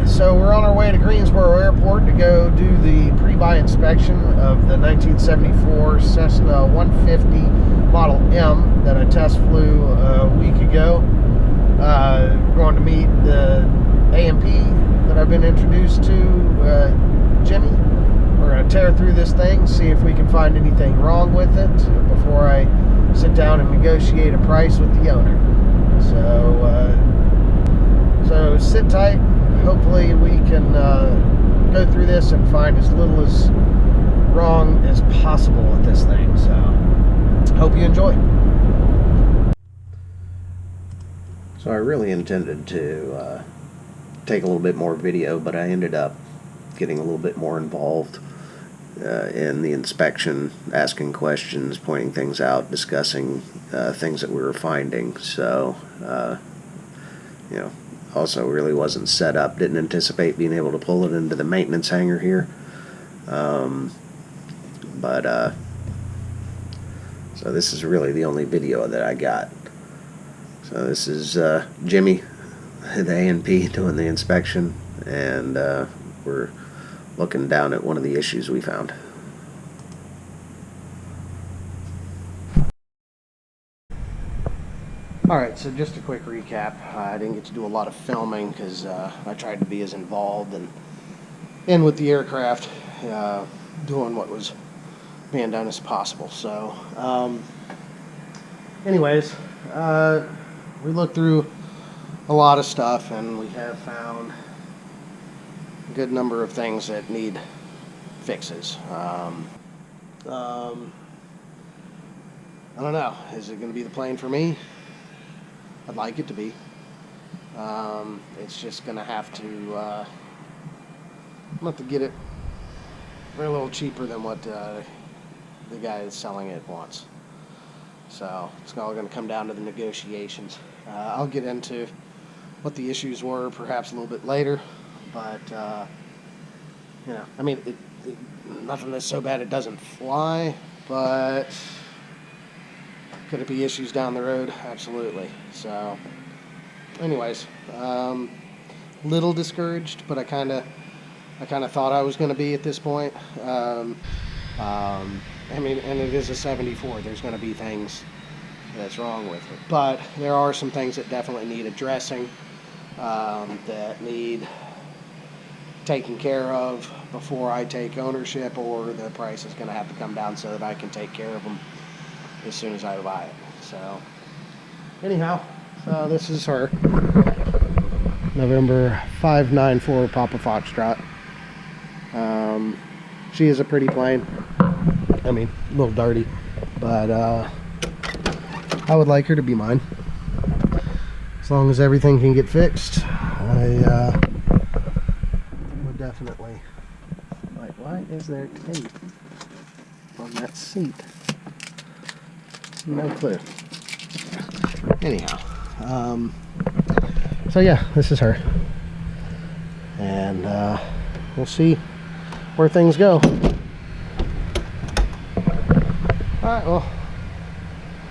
So we're on our way to Greensboro Airport to go do the pre-buy inspection of the 1974 Cessna 150 Model M that I test flew a week ago. We're going to meet the AMP that I've been introduced to, Jimmy. We're going to tear through this thing, see if we can find anything wrong with it before I sit down and negotiate a price with the owner. So sit tight. Hopefully we can go through this and find as little as wrong as possible with this thing. So hope you enjoy. So I really intended to take a little bit more video, but I ended up getting a little bit more involved in the inspection, asking questions, pointing things out, discussing things that we were finding. So, you know, also really wasn't set up, didn't anticipate being able to pull it into the maintenance hangar here. So this is really the only video that I got. So this is Jimmy, the A&P, doing the inspection, and we're looking down at one of the issues we found. Alright, so just a quick recap. I didn't get to do a lot of filming because I tried to be as involved and in with the aircraft, doing what was being done as possible. So, anyways, we looked through a lot of stuff and we have found a good number of things that need fixes. I don't know. Is it going to be the plane for me? I'd like it to be. It's just going to have to, I'm going to have to get it for a little cheaper than what the guy that's selling it wants. So it's all going to come down to the negotiations. I'll get into what the issues were perhaps a little bit later, but you know, I mean, nothing that's so bad it doesn't fly, but could it be issues down the road? Absolutely. So anyways, little discouraged, but I kind of thought I was going to be at this point. I mean, and it is a 74. There's going to be things that's wrong with it, but there are some things that definitely need addressing, that need taken care of before I take ownership, or the price is going to have to come down so that I can take care of them as soon as I buy it. So anyhow, this is her November 594 Papa Foxtrot. She is a pretty plane. I mean, a little dirty, but I would like her to be mine. As long as everything can get fixed, I would definitely. Like, why is there tape on that seat? No clue. Anyhow, so yeah, this is her, and we'll see where things go. Alright, well,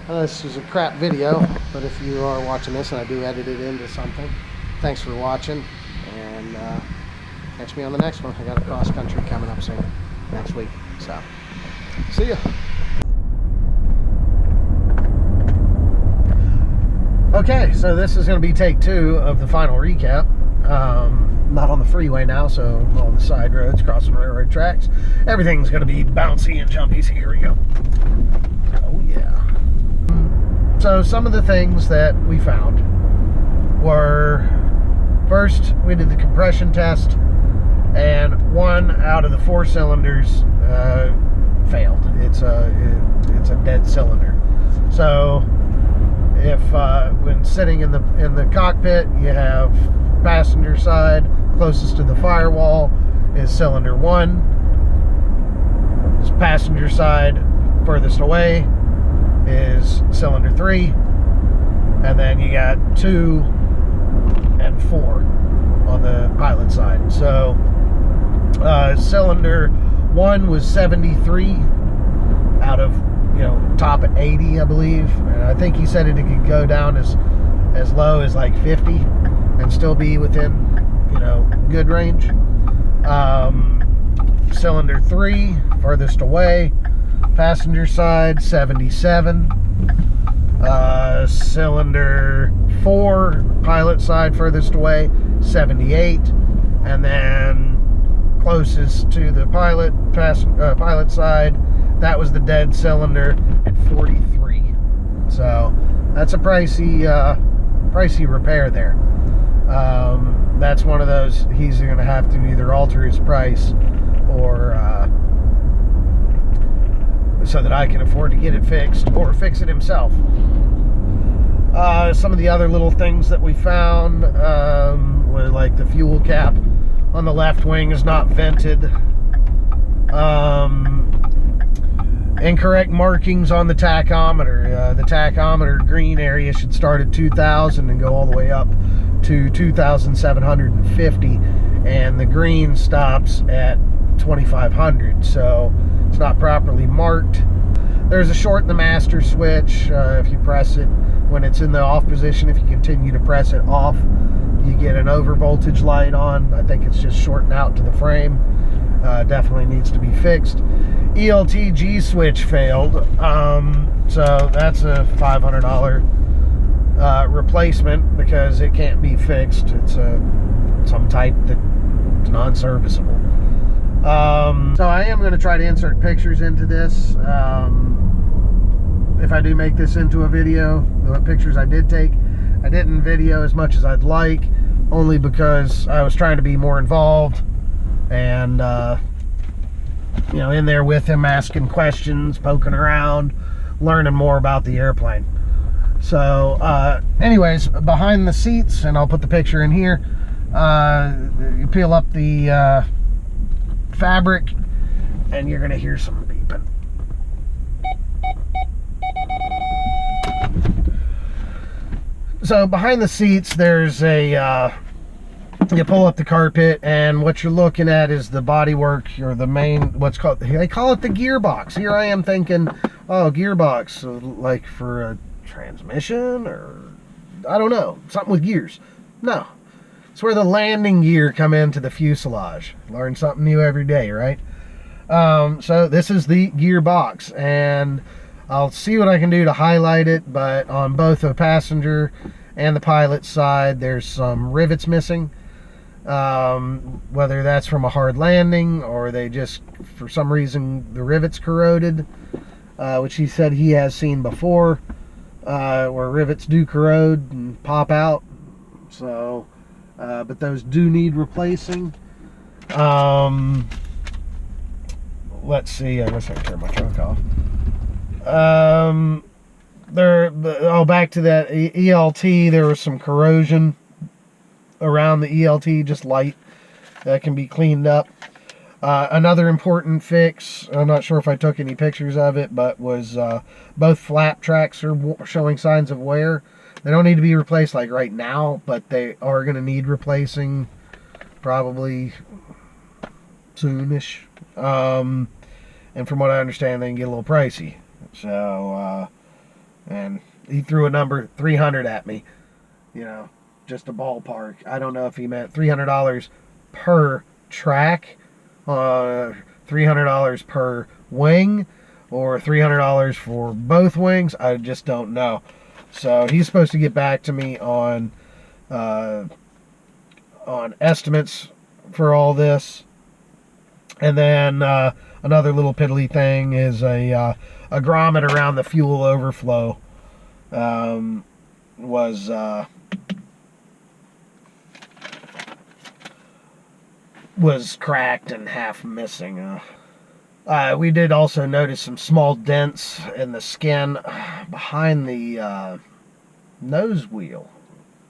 this is a crap video, but if you are watching this and I do edit it into something, thanks for watching, and catch me on the next one. I got a cross country coming up soon, next week, so see ya. Okay, so this is going to be take 2 of the final recap. Not on the freeway now, so on the side roads, crossing railroad tracks. Everything's going to be bouncy and jumpy, so here we go. Oh yeah. So some of the things that we found were, first we did the compression test, and 1 out of the 4 cylinders failed. It's a dead cylinder. So if when sitting in the cockpit, you have passenger side closest to the firewall is cylinder 1. Passenger side furthest away is cylinder 3, and then you got 2 and 4 on the pilot side. So cylinder 1 was 73 out of, you know, top at 80, I believe. And I think he said it could go down as low as like 50 and still be within, you know, good range. Cylinder 3, farthest away, passenger side, 77. Cylinder 4, pilot side, furthest away, 78. And then closest to the pilot side, that was the dead cylinder at 43. So that's a pricey repair there. That's one of those he's going to have to either alter his price or so that I can afford to get it fixed, or fix it himself. Some of the other little things that we found were like the fuel cap on the left wing is not vented. Incorrect markings on the tachometer. The tachometer green area should start at 2,000 and go all the way up to 2,750, and the green stops at 2,500, so it's not properly marked. There's a short in the master switch. If you press it when it's in the off position, if you continue to press it off, you get an over voltage light on. I think it's just shorting out to the frame. Definitely needs to be fixed. ELT switch failed, so that's a $500 replacement because it can't be fixed. It's some type that's non-serviceable. So I am going to try to insert pictures into this. If I do make this into a video, the pictures I did take, I didn't video as much as I'd like, only because I was trying to be more involved and you know, in there with him, asking questions, poking around, learning more about the airplane. So anyways, behind the seats, and I'll put the picture in here, you peel up the fabric and you're gonna hear some beeping. So behind the seats, there's a you pull up the carpet, and what you're looking at is the bodywork, or the main, what's called, they call it the gearbox. Here I am thinking, oh, gearbox, so like for a transmission, or I don't know, something with gears. No, it's where the landing gear come into the fuselage. Learn something new every day, right? So this is the gearbox, and I'll see what I can do to highlight it, but on both the passenger and the pilot side, there's some rivets missing. Whether that's from a hard landing, or they just, for some reason, the rivets corroded, which he said he has seen before, where rivets do corrode and pop out. So, but those do need replacing. Let's see, I guess I can turn my trunk off. Back to that ELT, there was some corrosion around the ELT, just light, that can be cleaned up. Another important fix, I'm not sure if I took any pictures of it, but was both flap tracks are showing signs of wear. They don't need to be replaced like right now, but they are going to need replacing probably soonish. And from what I understand, they can get a little pricey. So, and he threw a number 300 at me, you know, just a ballpark. I don't know if he meant $300 per track, $300 per wing, or $300 for both wings. I just don't know. So he's supposed to get back to me on estimates for all this. And then another little piddly thing is a grommet around the fuel overflow was cracked and half missing. We did also notice some small dents in the skin behind the nose wheel.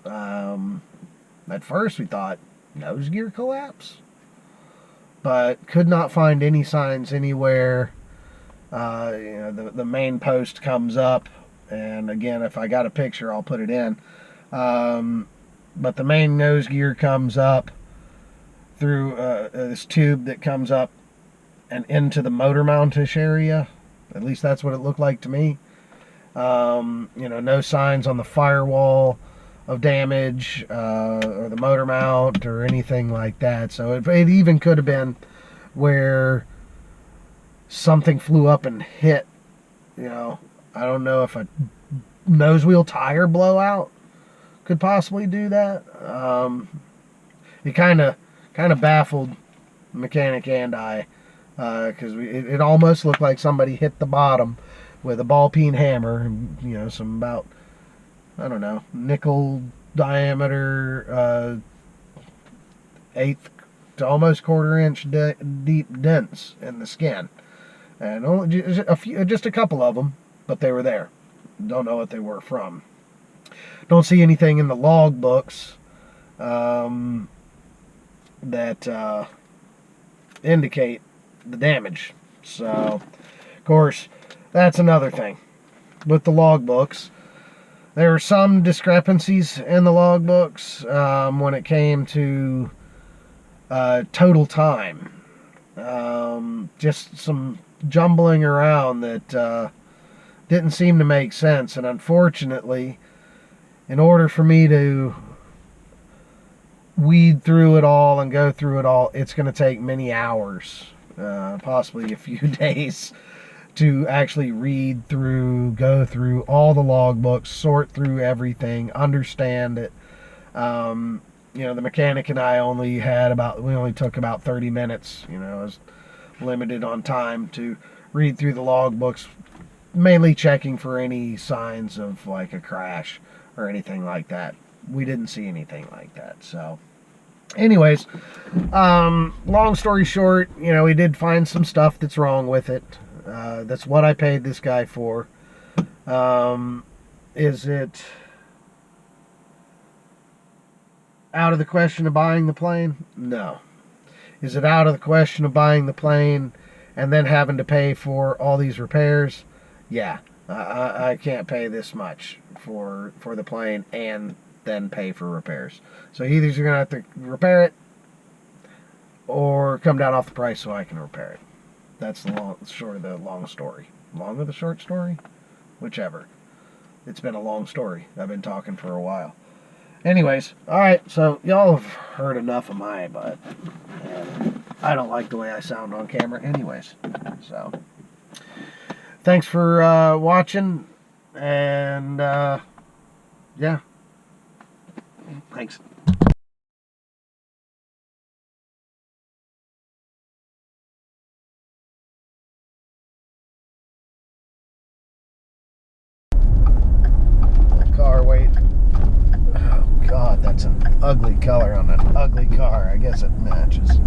At first we thought nose gear collapse, but could not find any signs anywhere. You know, the main post comes up, and again, if I got a picture, I'll put it in. But the main nose gear comes up through this tube that comes up and into the motor mountish area. At least that's what it looked like to me. You know, no signs on the firewall, of damage, or the motor mount or anything like that. So it even could have been where something flew up and hit, you know. I don't know if a nose wheel tire blowout could possibly do that. It kind of baffled the mechanic and I, because it almost looked like somebody hit the bottom with a ball peen hammer, and, you know, some about, I don't know, nickel diameter, eighth to almost quarter-inch deep dents in the skin, and only just a couple of them, but they were there. Don't know what they were from. Don't see anything in the log books that indicate the damage. So, of course, that's another thing with the log books. There are some discrepancies in the log books when it came to total time. Just some jumbling around that didn't seem to make sense, and unfortunately, in order for me to weed through it all and go through it all, it's going to take many hours, possibly a few days, to actually read through, go through all the logbooks, sort through everything, understand it. You know, the mechanic and I only took about 30 minutes. You know, I was limited on time to read through the logbooks, mainly checking for any signs of like a crash or anything like that. We didn't see anything like that. So anyways, long story short, you know, we did find some stuff that's wrong with it. That's what I paid this guy for. Is it out of the question of buying the plane? No. Is it out of the question of buying the plane and then having to pay for all these repairs? Yeah. I can't pay this much for the plane and then pay for repairs. So either you're going to have to repair it or come down off the price so I can repair it. That's the short of the long story. Long of the short story? Whichever. It's been a long story. I've been talking for a while. Anyways, alright, so y'all have heard enough of my butt. And I don't like the way I sound on camera anyways. So, thanks for watching, and yeah. Thanks. Car weight. Oh God, that's an ugly color on an ugly car. I guess it matches.